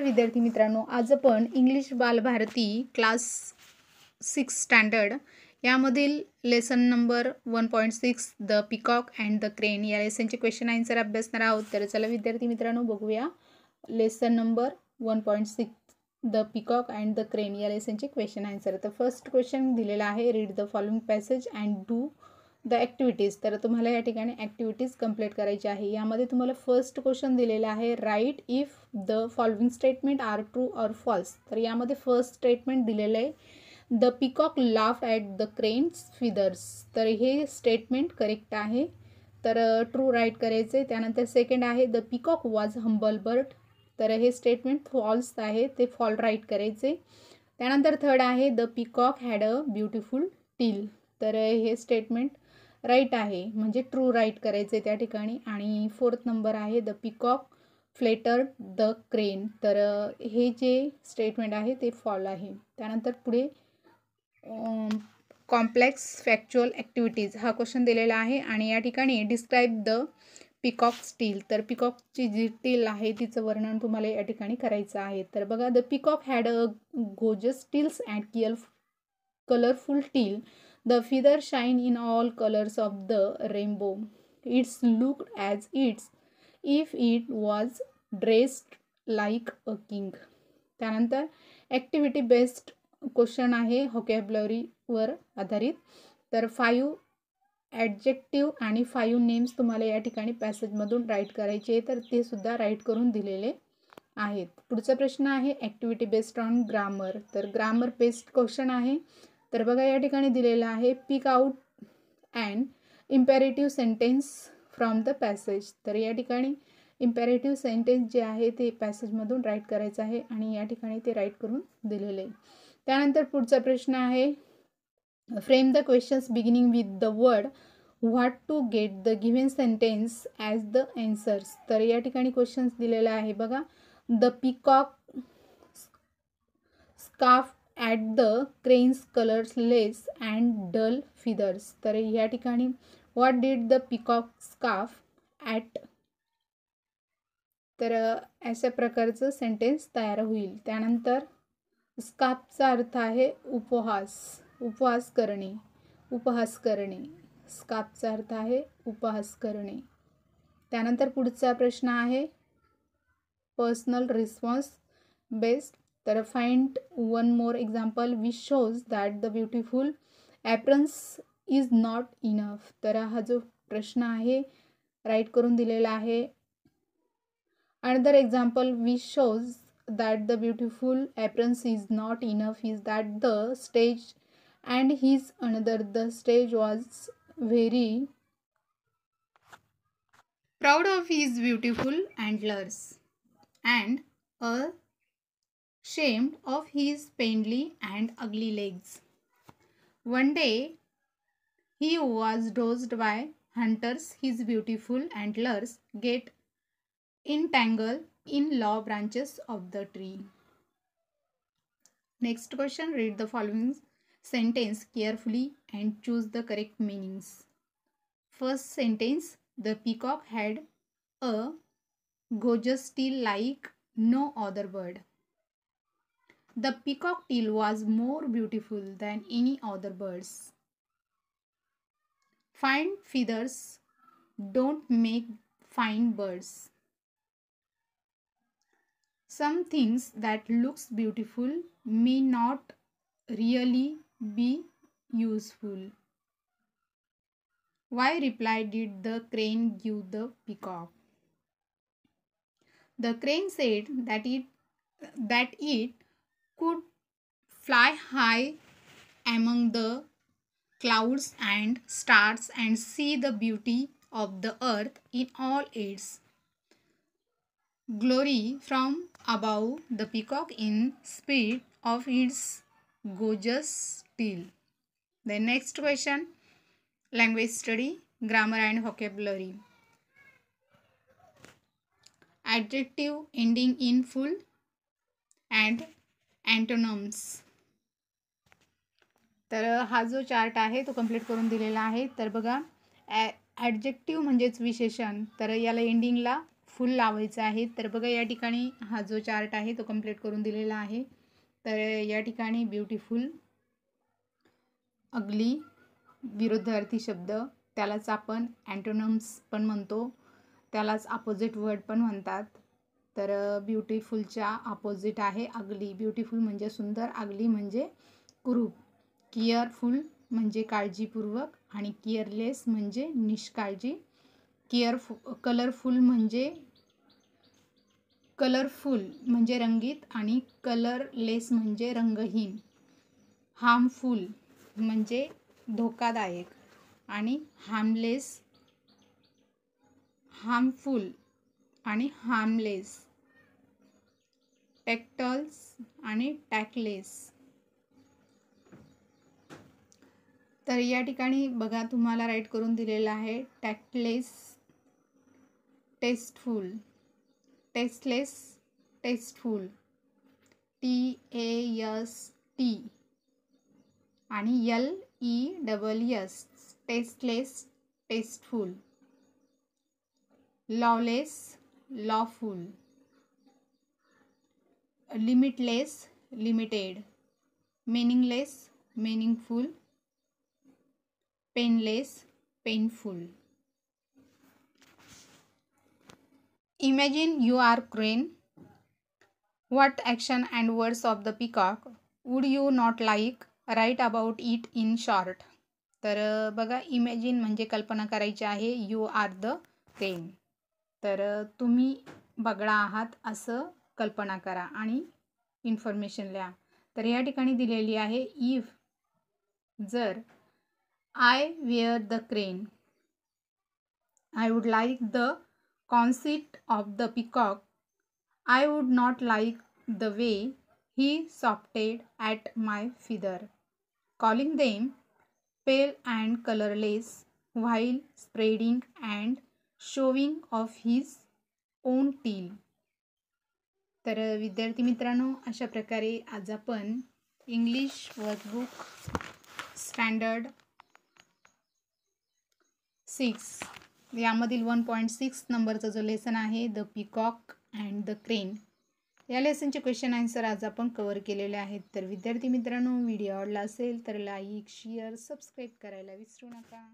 विद्यार्थी मित्रांनो, आज आपण इंग्लिश बालभारती क्लास 6 स्टँडर्ड यामधील lesson number 1.6 the peacock and the crane या लेसनचे क्वेश्चन आन्सर अभ्यासणार आहोत. तर चला विद्यार्थी मित्रांनो बघूया lesson number 1.6 the peacock and the crane या लेसनचे क्वेश्चन आन्सर. तर फर्स्ट क्वेश्चन दिलेला आहे, read the following passage and do the activities. तर तुम्हाला या ठिकाणी ॲक्टिव्हिटीज कंप्लीट करायची आहे. यामध्ये तुम्हाला फर्स्ट क्वेश्चन दिलेला आहे, write if the following statement are true or false. तर यामध्ये फर्स्ट स्टेटमेंट दिलेलं आहे, the peacock laugh at the crane's feathers. तर हे स्टेटमेंट करेक्ट आहे, तर ट्रू राईट करायचे. त्यानंतर सेकंड आहे, the peacock was humble bird. तर हे स्टेटमेंट फॉल्स आहे, ते फॉल राईट करायचे. त्यानंतर थर्ड आहे, the peacock had a beautiful tail. तर हे स्टेटमेंट राईट आहे, म्हणजे ट्रू राईट करायचे त्या ठिकाणी. आणि फोर्थ नंबर आहे, द पिकॉक फ्लेटर्ड द क्रेन. तर हे जे स्टेटमेंट आहे ते फॉल आहे. त्यानंतर पुढे कॉम्प्लेक्स फॅक्च्युअल ॲक्टिव्हिटीज हा क्वेश्चन दिलेला आहे आणि या ठिकाणी डिस्क्राईब द पिकॉक स्टील. तर पिकॉकची जी टील आहे तिचं वर्णन तुम्हाला या ठिकाणी करायचं आहे. तर बघा, the peacock had a gorgeous tails and colourful tail. The feathers shine in all colors of the rainbow. It's looked as if it was dressed like a king. त्यानंतर ॲक्टिव्हिटी बेस्ड क्वेश्चन आहे, व्होकॅब्युलरीवर आधारित. तर 5 adjective आणि 5 names तुम्हाला या ठिकाणी पॅसेजमधून right करायचे, तर ते सुद्धा राईट करून दिलेले आहेत. पुढचा प्रश्न आहे, ॲक्टिव्हिटी बेस्ड ऑन ग्रामर. तर ग्रामर बेस्ड क्वेश्चन आहे. तर बघा या ठिकाणी दिलेलं आहे, pick out and imperative sentence from the passage. तर या ठिकाणी इम्पेरेटिव्ह सेंटेन्स जे आहे ते पॅसेजमधून राईट करायचं आहे आणि या ठिकाणी ते राईट करून दिलेले आहे. त्यानंतर पुढचा प्रश्न आहे, frame the questions beginning with the word what to get the given sentence as the answers. तर या ठिकाणी क्वेश्चन्स दिलेला आहे बघा, the peacock scoff at the crane's colourless and dull feathers. तर या ठिकाणी what did the peacock scoff at. तर अशा प्रकारचं सेंटेन्स तयार होईल. त्यानंतर स्कार्फचा अर्थ आहे उपहास करणे. स्कार्फचा अर्थ आहे उपहास करणे. त्यानंतर पुढचा प्रश्न आहे, पर्सनल रिस्पॉन्स बेस्ड. तर find one more example which shows that the beautiful appearance is not enough. तर हा जो प्रश्न आहे राईट करून दिलेला आहे. Another example which shows that the beautiful appearance is not enough is that the stag and his another the stag was very proud of his beautiful antlers and ashamed of his spindly and ugly legs. One day he was dosed by hunters. His beautiful antlers get entangled in low branches of the tree. Next question, read the following sentence carefully and choose the correct meanings. First sentence, the peacock had a gorgeous tail like no other bird. The peacock tail was more beautiful than any other birds. Fine feathers don't make fine birds. Some things that looks beautiful may not really be useful. Why reply did the crane give the peacock? The crane said that it could fly high among the clouds and stars and see the beauty of the earth in all its glory from above. The peacock in spite of its gorgeous tail. The next question, language study, grammar and vocabulary. Adjective ending in full and antonyms. तर हा जो chart आहे तो complete करून दिलेला आहे. तर बघा, ॲडजेक्टिव्ह म्हणजेच विशेषण. तर याला एंडिंगला फुल लावायचं आहे। तर बघा या ठिकाणी हा जो चार्ट आहे तो कंप्लीट करून दिलेला आहे। तर या ठिकाणी ब्युटिफुल, अगली विरुद्धार्थी शब्द, त्यालाच आपण अँटोनिम्स पण म्हणतो, त्यालाच अपोजिट वर्ड पण म्हणतात। तर ब्युटिफुलच्या अपोजिट आहे अगली। ब्युटिफुल म्हणजे सुंदर, अगली म्हणजे कुरूप। केअरफुल म्हणजे काळजीपूर्वक आणि केअरलेस म्हणजे निष्काळजी। कलरफुल म्हणजे रंगीत आणि कलरलेस म्हणजे रंगहीन। हार्मफुल म्हणजे धोकादायक आणि हार्मफुल आणि हार्मलेस। टॅक्टल्स आणि टॅक्टलेस। तर या ठिकाणी बघा तुम्हाला राईट करून दिलेलं आहे टॅक्टलेस, टेस्टफुल, टेस्टलेस, टेस्टफुल, TAST आणि LESS, tasteless, tasteful, lawless, lawful, limitless, limited, meaningless, meaningful, painless, painful. Imagine you are crane. What action and words of the peacock would you not like? Write about it in short. तर बघा imagine म्हणजे कल्पना करायची आहे। You R the crane, तर तुम्ही बगळा आहात असं कल्पना करा आणि इन्फॉर्मेशन लिहा। तर या ठिकाणी दिलेली आहे इफ, जर I were the crane, I would like the conceit of the peacock. I would not like the way he sopped at my feather, calling them pale and colorless while spreading and showing off his own tail. तर विद्यार्थी मित्रांनो, अशा प्रकारे आज आपण English workbook standard 6 यामधील 1.6 नंबरचा जो लेसन आहे the peacock and the crane, या लेसनचे क्वेश्चन आन्सर आज आपण कव्हर केलेले आहेत। तर विद्यार्थी मित्रांनो, व्हिडिओ आवडला असेल तर लाईक, शेअर, सबस्क्राईब करायला विसरू नका।